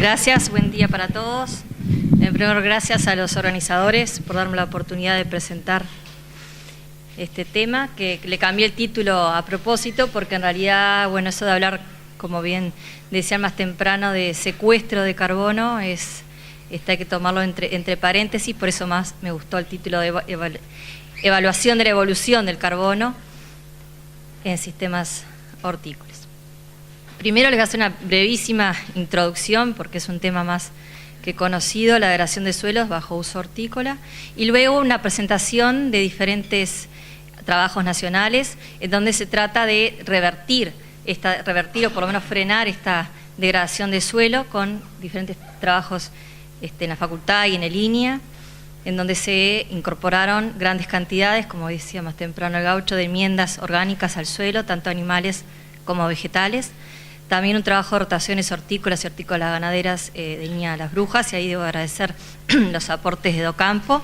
gracias, buen día para todos. En primer lugar, gracias a los organizadores por darme la oportunidad de presentar este tema, que le cambié el título a propósito, porque en realidad, bueno, eso de hablar, como bien decían más temprano, de secuestro de carbono, hay que tomarlo entre paréntesis, por eso más me gustó el título de evaluación de la evolución del carbono en sistemas hortícolas. Primero les voy a hacer una brevísima introducción, porque es un tema más que conocido, la degradación de suelos bajo uso hortícola, y luego una presentación de diferentes trabajos nacionales, en donde se trata de revertir o por lo menos frenar esta degradación de suelo con diferentes trabajos en la facultad y en el INEA, en donde se incorporaron grandes cantidades, como decía más temprano el gaucho, de enmiendas orgánicas al suelo, tanto animales como vegetales. También un trabajo de rotaciones hortícolas y hortícolas ganaderas de Línea Las Brujas, y ahí debo agradecer los aportes de Docampo.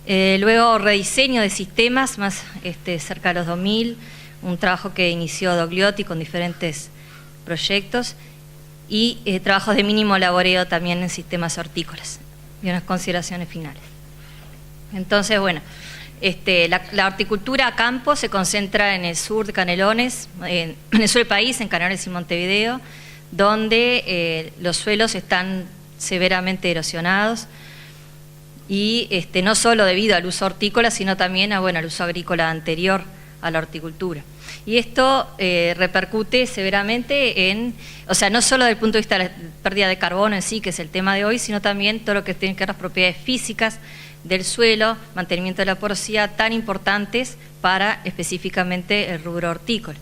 Luego rediseño de sistemas, más cerca de los 2000, un trabajo que inició Dogliotti con diferentes proyectos, y trabajos de mínimo laboreo también en sistemas hortícolas, y unas consideraciones finales. Entonces, bueno, la horticultura a campo se concentra en el sur de Canelones, en el sur del país, en Canelones y Montevideo, donde los suelos están severamente erosionados, y no solo debido al uso hortícola, sino también al uso agrícola anterior a la horticultura. Y esto repercute severamente no solo desde el punto de vista de la pérdida de carbono en sí, que es el tema de hoy, sino también todo lo que tiene que ver las propiedades físicas del suelo, mantenimiento de la porosidad, tan importantes para específicamente el rubro hortícola.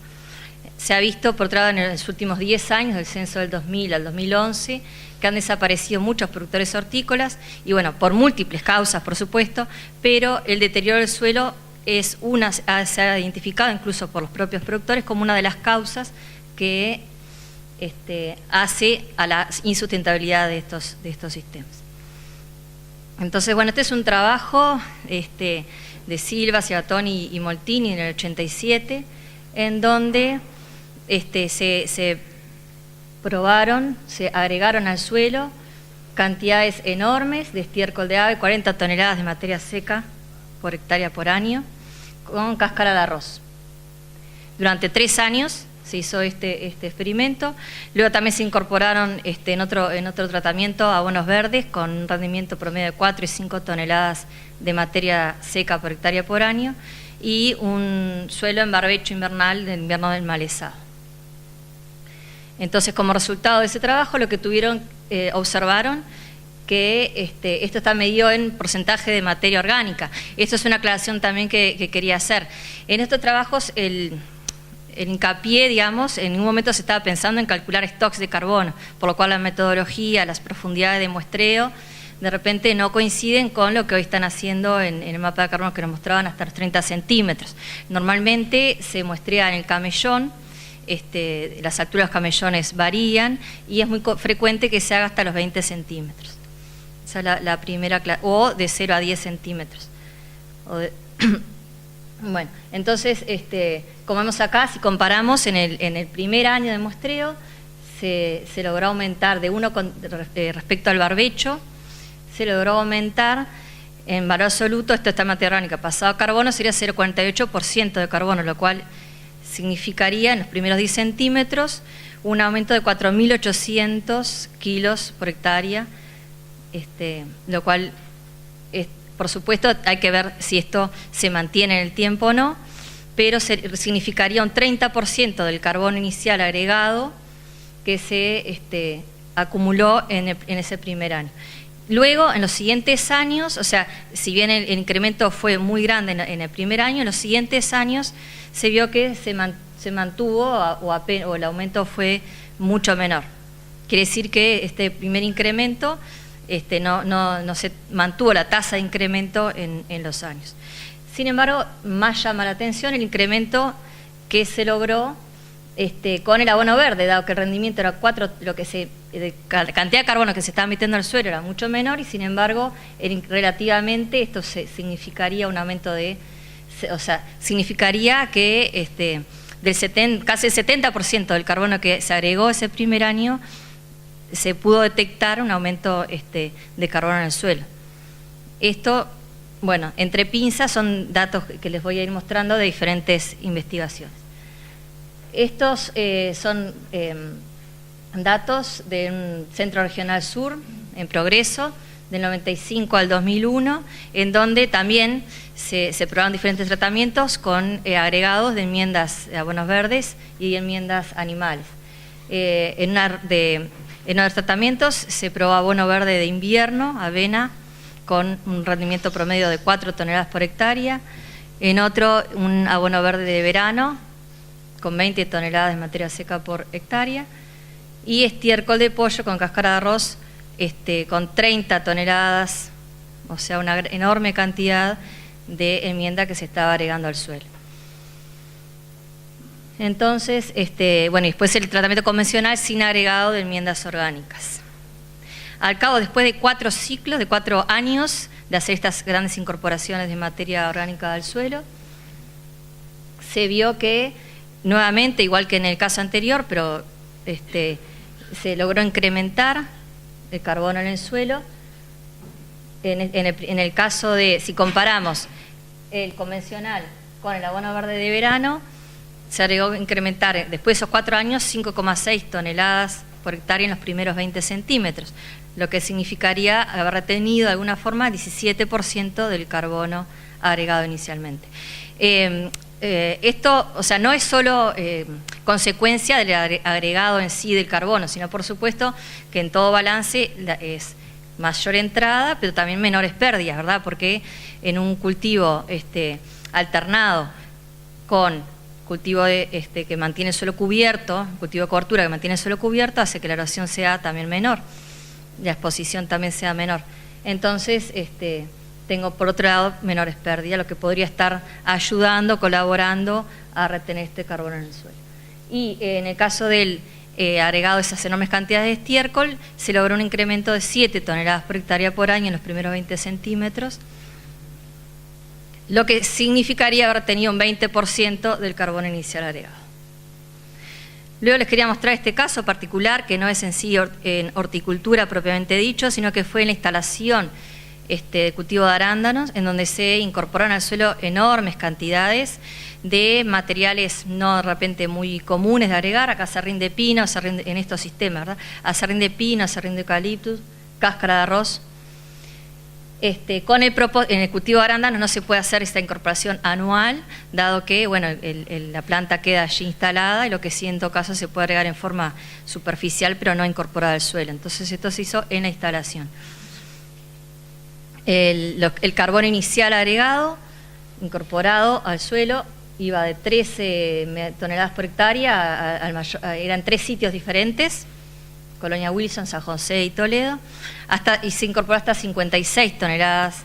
Se ha visto, por otro lado, en los últimos 10 años, del censo del 2000 al 2011, que han desaparecido muchos productores hortícolas, y bueno, por múltiples causas, por supuesto, pero el deterioro del suelo se ha identificado incluso por los propios productores como una de las causas que hace a la insustentabilidad de estos sistemas. Entonces, bueno, este es un trabajo de Silva, Ciabatoni y Moltini en el 87, en donde se probaron, se agregaron al suelo cantidades enormes de estiércol de ave, 40 toneladas de materia seca por hectárea por año, con cáscara de arroz. Durante 3 años se hizo este experimento. Luego también se incorporaron en otro tratamiento abonos verdes con un rendimiento promedio de 4 y 5 toneladas de materia seca por hectárea por año, y un suelo en barbecho invernal del invierno del malezado. Entonces, como resultado de ese trabajo, lo que observaron que esto está medido en porcentaje de materia orgánica. Esto es una aclaración también que quería hacer. En estos trabajos el hincapié, digamos, en ningún momento se estaba pensando en calcular stocks de carbono, por lo cual la metodología, las profundidades de muestreo, de repente no coinciden con lo que hoy están haciendo en el mapa de carbono que nos mostraban hasta los 30 centímetros. Normalmente se muestrea en el camellón, las alturas de los camellones varían, y es muy frecuente que se haga hasta los 20 centímetros. Esa es la primera clase, o de 0 a 10 centímetros. Bueno, entonces, como vemos acá, si comparamos en el primer año de muestreo, se logró aumentar de 1 respecto al barbecho, se logró aumentar en valor absoluto, esto está en materia orgánica, pasado a carbono sería 0,48% de carbono, lo cual significaría en los primeros 10 centímetros un aumento de 4.800 kilos por hectárea, lo cual por supuesto hay que ver si esto se mantiene en el tiempo o no, pero significaría un 30% del carbono inicial agregado que se acumuló en ese primer año. Luego, en los siguientes años, o sea, si bien el incremento fue muy grande en el primer año, en los siguientes años se vio que se mantuvo o el aumento fue mucho menor. Quiere decir que este primer incremento no se mantuvo la tasa de incremento en los años. Sin embargo, más llama la atención el incremento que se logró con el abono verde, dado que el rendimiento era 4, la cantidad de carbono que se estaba metiendo al suelo era mucho menor, y sin embargo, relativamente esto significaría un aumento significaría que casi el 70% del carbono que se agregó ese primer año se pudo detectar un aumento de carbono en el suelo. Esto, bueno, entre pinzas son datos que les voy a ir mostrando de diferentes investigaciones. Estos son datos de un Centro Regional Sur en progreso, del 95 al 2001, en donde también se probaron diferentes tratamientos con agregados de enmiendas de abonos verdes y enmiendas animales. En uno de los tratamientos se probó abono verde de invierno, avena, con un rendimiento promedio de 4 toneladas por hectárea. En otro, un abono verde de verano, con 20 toneladas de materia seca por hectárea. Y estiércol de pollo con cáscara de arroz, con 30 toneladas, o sea, una enorme cantidad de enmienda que se estaba agregando al suelo. Entonces, bueno, y después el tratamiento convencional sin agregado de enmiendas orgánicas. Al cabo, después de 4 ciclos, de 4 años de hacer estas grandes incorporaciones de materia orgánica al suelo, se vio que, nuevamente, igual que en el caso anterior, pero se logró incrementar el carbono en el suelo. En el caso de, si comparamos el convencional con el abono verde de verano, se agregó incrementar, después de esos 4 años, 5,6 toneladas por hectárea en los primeros 20 centímetros, lo que significaría haber retenido de alguna forma 17% del carbono agregado inicialmente. Esto, o sea, no es solo consecuencia del agregado en sí del carbono, sino por supuesto que en todo balance es mayor entrada, pero también menores pérdidas, ¿verdad? Porque en un cultivo alternado con cultivo que mantiene el suelo cubierto, cultivo de cobertura que mantiene el suelo cubierto, hace que la erosión sea también menor, la exposición también sea menor. Entonces, tengo por otro lado menores pérdidas, lo que podría estar ayudando, colaborando a retener este carbono en el suelo. Y en el caso del agregado de esas enormes cantidades de estiércol, se logró un incremento de 7 toneladas por hectárea por año en los primeros 20 centímetros, lo que significaría haber tenido un 20% del carbono inicial agregado. Luego les quería mostrar este caso particular, que no es en sí en horticultura propiamente dicho, sino que fue en la instalación de cultivo de arándanos, en donde se incorporaron al suelo enormes cantidades de materiales no de repente muy comunes de agregar. Acá serrín de pino, en estos sistemas, ¿verdad? Serrín de pino, serrín de eucaliptus, cáscara de arroz. En el cultivo de arándanos no se puede hacer esta incorporación anual, dado que bueno, la planta queda allí instalada, y lo que sí en todo caso se puede agregar en forma superficial, pero no incorporada al suelo. Entonces esto se hizo en la instalación. El carbono inicial agregado, incorporado al suelo, iba de 13 toneladas por hectárea, eran 3 sitios diferentes, Colonia Wilson, San José y Toledo, y se incorporó hasta 56 toneladas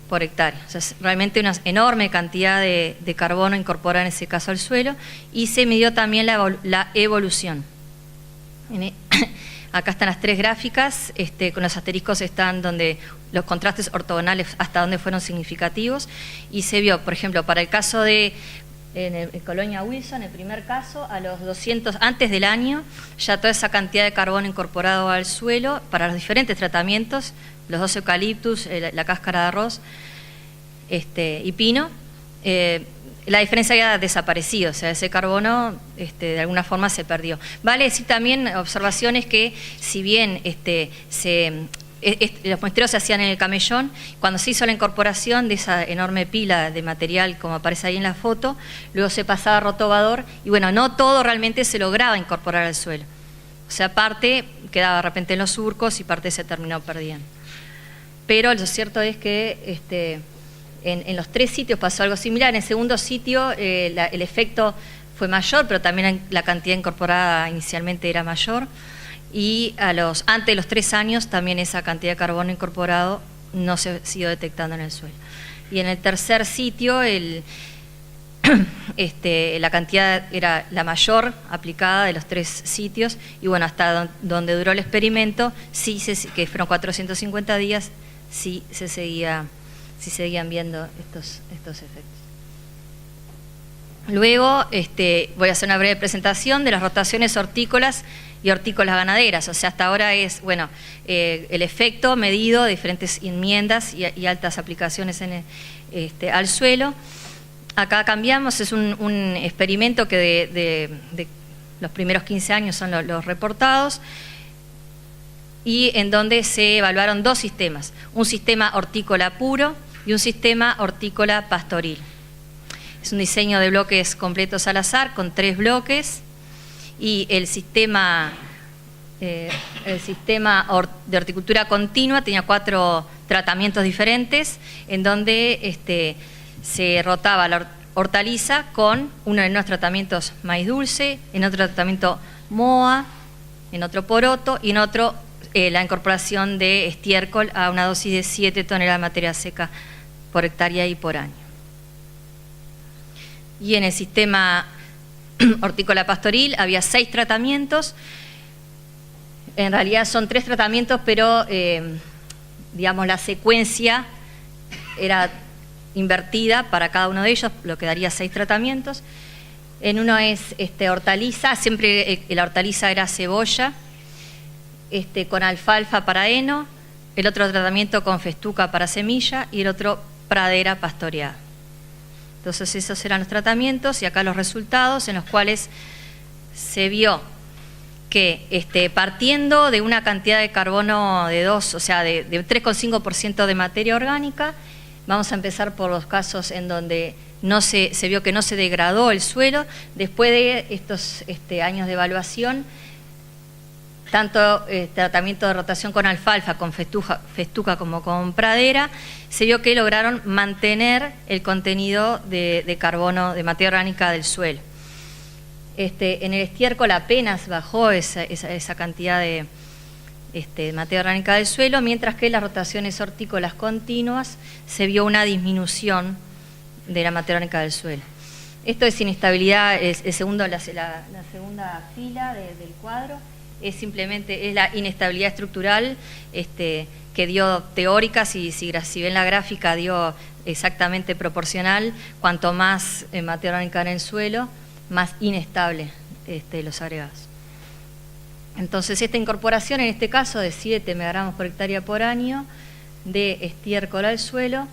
por hectárea. O sea, es realmente una enorme cantidad de carbono incorporada en ese caso al suelo, y se midió también la evolución. Acá están las 3 gráficas, con los asteriscos están donde los contrastes ortogonales hasta donde fueron significativos, y se vio, por ejemplo, para el caso de en Colonia Wilson, el primer caso, a los 200, antes del año, ya toda esa cantidad de carbono incorporado al suelo para los diferentes tratamientos, los 2 eucaliptus, la cáscara de arroz y pino, la diferencia había desaparecido, o sea, ese carbono de alguna forma se perdió. Vale decir también observaciones que, si bien los muestreos se hacían en el camellón, cuando se hizo la incorporación de esa enorme pila de material, como aparece ahí en la foto, luego se pasaba a rotobador, y bueno, no todo realmente se lograba incorporar al suelo. O sea, parte quedaba de repente en los surcos y parte se terminó perdiendo. Pero lo cierto es que en los 3 sitios pasó algo similar. En el segundo sitio el efecto fue mayor, pero también la cantidad incorporada inicialmente era mayor, y antes de los 3 años también esa cantidad de carbono incorporado no se siguió detectando en el suelo. Y en el tercer sitio la cantidad era la mayor aplicada de los 3 sitios, y bueno, hasta donde duró el experimento, que fueron 450 días, sí seguían viendo estos efectos. Luego voy a hacer una breve presentación de las rotaciones hortícolas y hortícolas ganaderas. O sea, hasta ahora es, bueno, el efecto medido de diferentes enmiendas y altas aplicaciones al suelo. Acá cambiamos, es un experimento que de los primeros 15 años son los reportados, y en donde se evaluaron dos sistemas, un sistema hortícola puro y un sistema hortícola pastoril. Es un diseño de bloques completos al azar con 3 bloques, y el sistema de horticultura continua tenía 4 tratamientos diferentes, en donde se rotaba la hortaliza con uno de los tratamientos maíz dulce, en otro tratamiento moa, en otro poroto, y en otro la incorporación de estiércol a una dosis de 7 toneladas de materia seca por hectárea y por año. Y en el sistema hortícola pastoril había 6 tratamientos. En realidad son 3 tratamientos, pero digamos la secuencia era invertida para cada uno de ellos, lo que daría 6 tratamientos. En uno es hortaliza, siempre la hortaliza era cebolla, con alfalfa para heno, el otro tratamiento con festuca para semilla y el otro pradera pastoreada. Entonces esos eran los tratamientos, y acá los resultados, en los cuales se vio que partiendo de una cantidad de carbono de 2, o sea, de 3,5% de materia orgánica, vamos a empezar por los casos en donde se vio que no se degradó el suelo. Después de estos años de evaluación, tanto tratamiento de rotación con alfalfa, con festuca como con pradera, se vio que lograron mantener el contenido de carbono, de materia orgánica del suelo. En el estiércol apenas bajó esa cantidad de materia orgánica del suelo, mientras que en las rotaciones hortícolas continuas se vio una disminución de la materia orgánica del suelo. Esto es inestabilidad, la segunda fila del cuadro. Es simplemente la inestabilidad estructural que dio teórica, si ven la gráfica, dio exactamente proporcional. Cuanto más materia orgánica en el suelo, más inestable los agregados. Entonces esta incorporación, en este caso de 7 megagramos por hectárea por año de estiércol al suelo,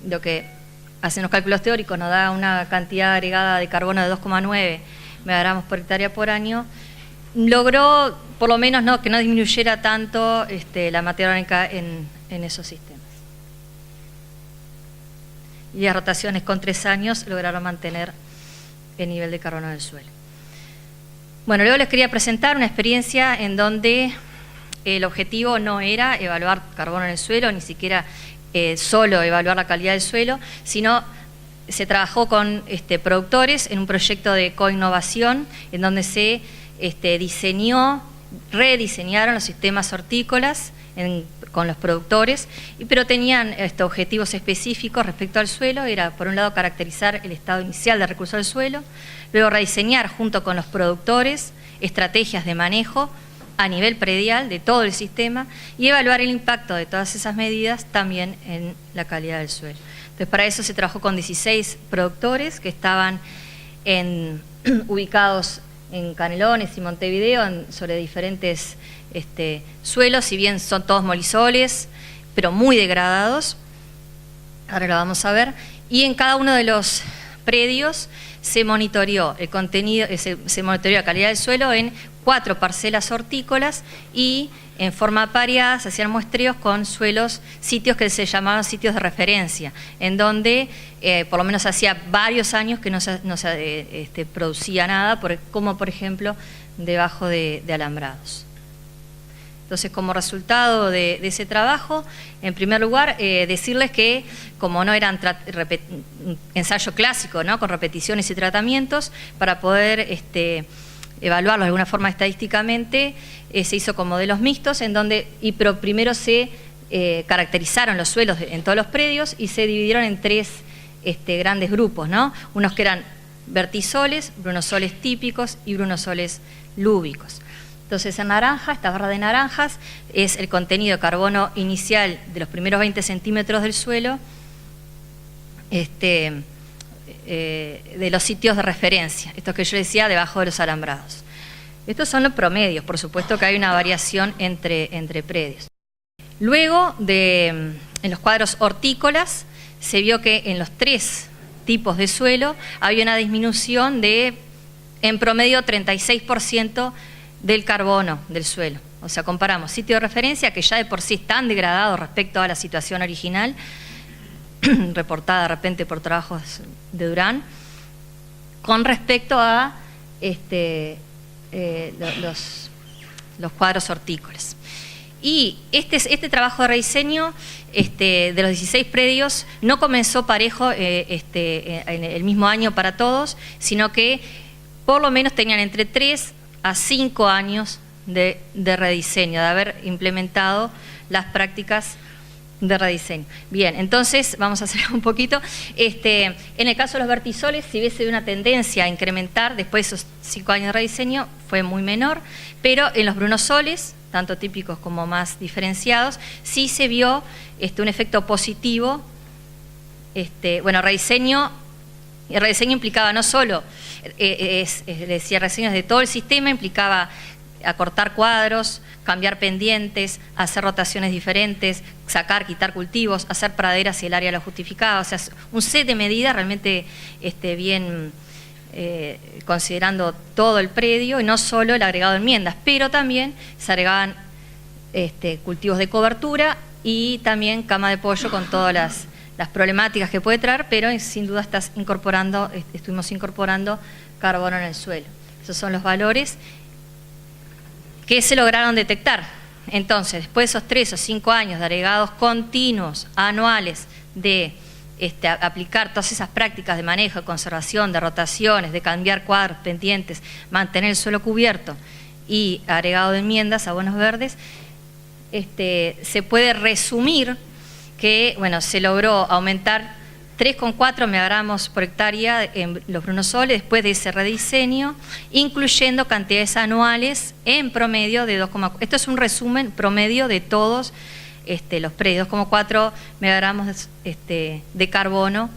lo que hacen los cálculos teóricos nos da una cantidad agregada de carbono de 2,9 megagramos por hectárea por año, logró por lo menos que no disminuyera tanto la materia orgánica en esos sistemas. Y las rotaciones con 3 años lograron mantener el nivel de carbono del suelo. Bueno, luego les quería presentar una experiencia en donde el objetivo no era evaluar carbono en el suelo, ni siquiera solo evaluar la calidad del suelo, sino se trabajó con productores en un proyecto de coinnovación en donde se rediseñaron los sistemas hortícolas con los productores, pero tenían objetivos específicos respecto al suelo. Era, por un lado, caracterizar el estado inicial de recursos del suelo, luego rediseñar junto con los productores estrategias de manejo a nivel predial de todo el sistema y evaluar el impacto de todas esas medidas también en la calidad del suelo. Entonces, para eso se trabajó con 16 productores que estaban ubicados en Canelones y Montevideo, sobre diferentes suelos, si bien son todos molisoles, pero muy degradados. Ahora lo vamos a ver. Y en cada uno de los predios se monitoreó el contenido, se monitoreó la calidad del suelo en 4 parcelas hortícolas, y en forma pareada se hacían muestreos con sitios que se llamaban sitios de referencia, en donde por lo menos hacía varios años que no se producía nada, como por ejemplo debajo de alambrados. Entonces, como resultado de ese trabajo, en primer lugar, decirles que como no eran ensayo clásico, ¿no?, con repeticiones y tratamientos, para poder evaluarlo de alguna forma estadísticamente, se hizo con modelos mixtos, pero primero se caracterizaron los suelos en todos los predios y se dividieron en 3 grandes grupos, ¿no? Unos que eran vertisoles, brunosoles típicos y brunosoles lúbicos. Entonces, en naranja, esta barra de naranjas es el contenido de carbono inicial de los primeros 20 centímetros del suelo, de los sitios de referencia, estos que yo decía, debajo de los alambrados. Estos son los promedios, por supuesto que hay una variación entre predios. Luego, en los cuadros hortícolas, se vio que en los 3 tipos de suelo había una disminución de, en promedio, 36% del carbono del suelo. O sea, comparamos sitio de referencia, que ya de por sí están degradados respecto a la situación original, reportada de repente por trabajos de Durán, con respecto a los cuadros hortícolas. Y este trabajo de rediseño de los 16 predios no comenzó parejo en el mismo año para todos, sino que por lo menos tenían entre 3 a 5 años de rediseño, de haber implementado las prácticas de rediseño. Bien, entonces vamos a hacer un poquito. En el caso de los vertisoles, si hubiese una tendencia a incrementar después de esos 5 años de rediseño, fue muy menor, pero en los brunosoles, tanto típicos como más diferenciados, sí se vio un efecto positivo. Bueno, rediseño implicaba no solo, decía, rediseños de todo el sistema, implicaba acortar cuadros, cambiar pendientes, hacer rotaciones diferentes, sacar, quitar cultivos, hacer praderas si el área lo justificaba. O sea, un set de medidas realmente bien considerando todo el predio y no solo el agregado de enmiendas, pero también se agregaban cultivos de cobertura y también cama de pollo con todas las problemáticas que puede traer, pero sin duda estuvimos incorporando carbono en el suelo. Esos son los valores que se lograron detectar. Entonces, después de esos 3 o 5 años de agregados continuos, anuales, de aplicar todas esas prácticas de manejo, de conservación, de rotaciones, de cambiar cuadros, pendientes, mantener el suelo cubierto y agregado de enmiendas, abonos verdes, se puede resumir que, bueno, se logró aumentar 3,4 megagramos por hectárea en los brunosoles después de ese rediseño, incluyendo cantidades anuales en promedio de 2,4. Esto es un resumen promedio de todos los predios, 2,4 megagramos de carbono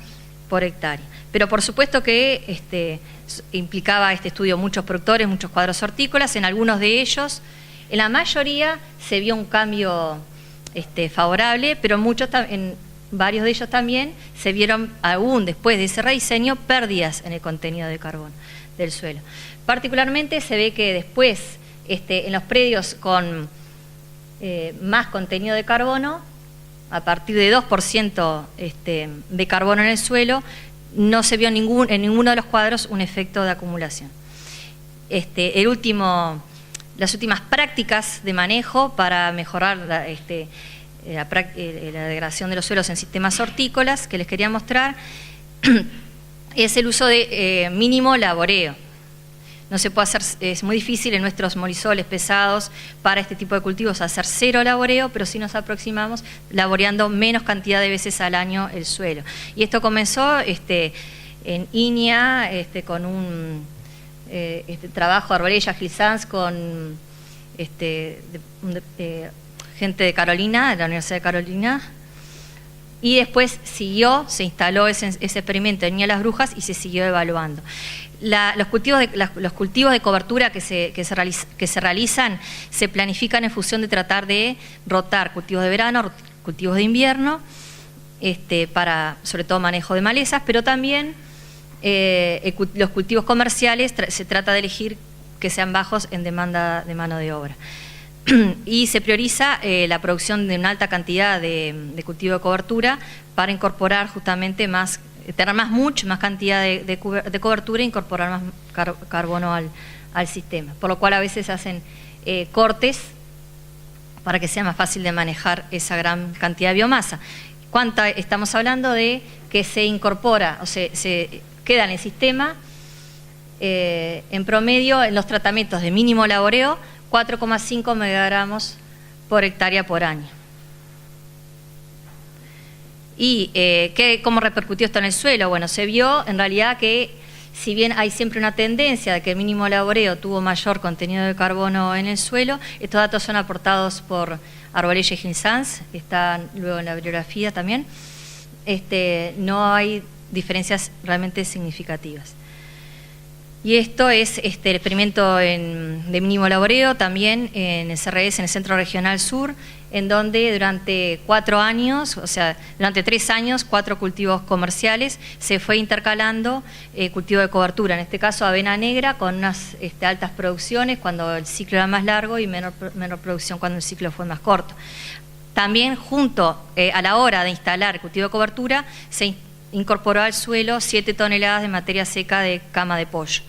por hectárea. Pero por supuesto que implicaba este estudio muchos productores, muchos cuadros hortícolas. En algunos de ellos, en la mayoría, se vio un cambio favorable, pero en varios de ellos también se vieron, aún después de ese rediseño, pérdidas en el contenido de carbono del suelo. Particularmente se ve que después, en los predios con más contenido de carbono, a partir de 2% de carbono en el suelo, no se vio en ninguno de los cuadros un efecto de acumulación. Las últimas prácticas de manejo para mejorar la degradación de los suelos en sistemas hortícolas que les quería mostrar es el uso de mínimo laboreo. No se puede hacer, es muy difícil en nuestros molisoles pesados para este tipo de cultivos hacer 0 laboreo, pero sí nos aproximamos laboreando menos cantidad de veces al año el suelo. Y esto comenzó en INIA con un trabajo de Arbolella Gilsans con gente de Carolina, de la Universidad de Carolina, y después se instaló ese experimento en Las Brujas y se siguió evaluando. Los cultivos de cobertura que se realizan se planifican en función de tratar de rotar cultivos de verano, cultivos de invierno, para sobre todo manejo de malezas, pero también los cultivos comerciales se trata de elegir que sean bajos en demanda de mano de obra. Y se prioriza la producción de una alta cantidad de cultivo de cobertura para incorporar justamente tener mucha más cantidad de cobertura e incorporar más carbono al sistema. Por lo cual a veces hacen cortes para que sea más fácil de manejar esa gran cantidad de biomasa. Estamos hablando de que se incorpora, o se queda en el sistema en promedio en los tratamientos de mínimo laboreo 4,5 megagramos por hectárea por año. ¿Y cómo repercutió esto en el suelo? Bueno, se vio en realidad que si bien hay siempre una tendencia de que el mínimo laboreo tuvo mayor contenido de carbono en el suelo, estos datos son aportados por Arbolella y Gilsans, están luego en la bibliografía también, no hay diferencias realmente significativas. Y esto es el experimento de mínimo laboreo también en el CRS, en el Centro Regional Sur, en donde durante 4 años, o sea, durante 3 años, 4 cultivos comerciales, se fue intercalando cultivo de cobertura, en este caso avena negra, con unas altas producciones cuando el ciclo era más largo y menor producción cuando el ciclo fue más corto. También junto a la hora de instalar el cultivo de cobertura, se incorporó al suelo 7 toneladas de materia seca de cama de pollo.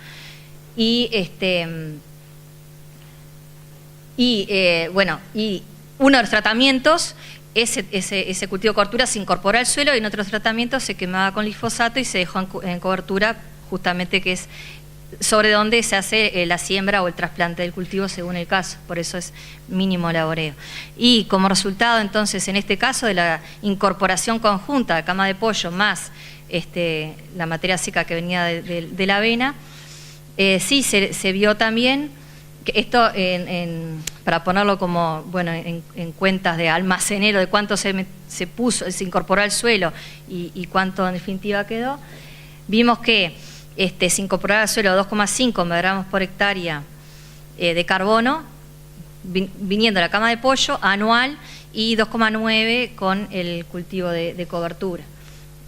Y uno de los tratamientos, ese cultivo de cobertura se incorporó al suelo, y en otros tratamientos se quemaba con glifosato y se dejó en cobertura, justamente que es sobre donde se hace la siembra o el trasplante del cultivo según el caso, por eso es mínimo laboreo. Y como resultado entonces en este caso de la incorporación conjunta de cama de pollo más la materia seca que venía de la avena, sí se vio también que esto, para ponerlo como en cuentas de almacenero de cuánto se incorporó al suelo y cuánto en definitiva quedó, vimos que se incorporaba al suelo 2,5 megagramos por hectárea de carbono, viniendo de la cama de pollo anual, y 2,9 con el cultivo de cobertura.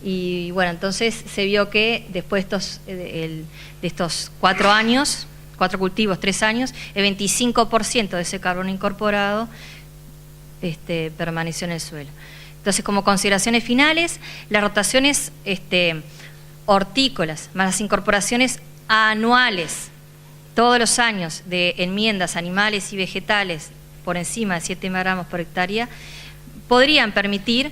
Y bueno, entonces se vio que después de estos 4 años, 4 cultivos, 3 años, el 25% de ese carbono incorporado permaneció en el suelo. Entonces, como consideraciones finales, las rotaciones hortícolas, más las incorporaciones anuales, todos los años, de enmiendas animales y vegetales por encima de 7 gramos por hectárea, podrían permitir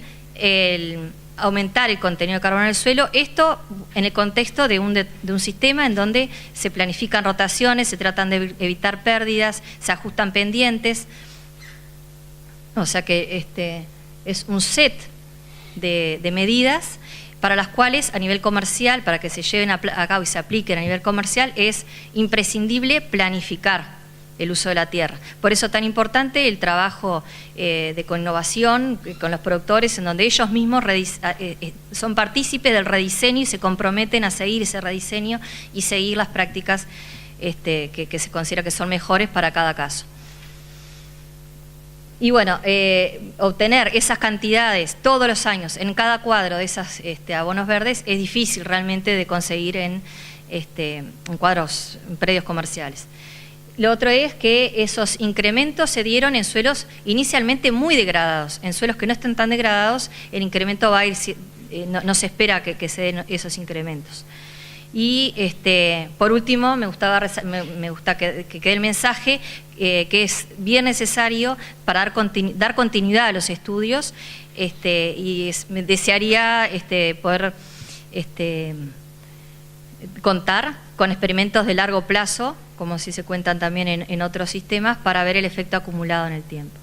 aumentar el contenido de carbono en el suelo, esto en el contexto de un sistema en donde se planifican rotaciones, se tratan de evitar pérdidas, se ajustan pendientes, o sea que es un set de medidas para las cuales a nivel comercial, para que se lleven a cabo y se apliquen a nivel comercial, es imprescindible planificar el uso de la tierra. Por eso tan importante el trabajo de coinnovación con los productores, en donde ellos mismos son partícipes del rediseño y se comprometen a seguir ese rediseño y seguir las prácticas que se considera que son mejores para cada caso. Y bueno, obtener esas cantidades todos los años en cada cuadro de esos abonos verdes es difícil realmente de conseguir en cuadros, en predios comerciales. Lo otro es que esos incrementos se dieron en suelos inicialmente muy degradados. En suelos que no están tan degradados, el incremento va a ir, no se espera que se den esos incrementos. Y por último, me gusta que quede el mensaje que es bien necesario para dar continuidad a los estudios, y me desearía poder contar con experimentos de largo plazo, como si se cuentan también en otros sistemas, para ver el efecto acumulado en el tiempo.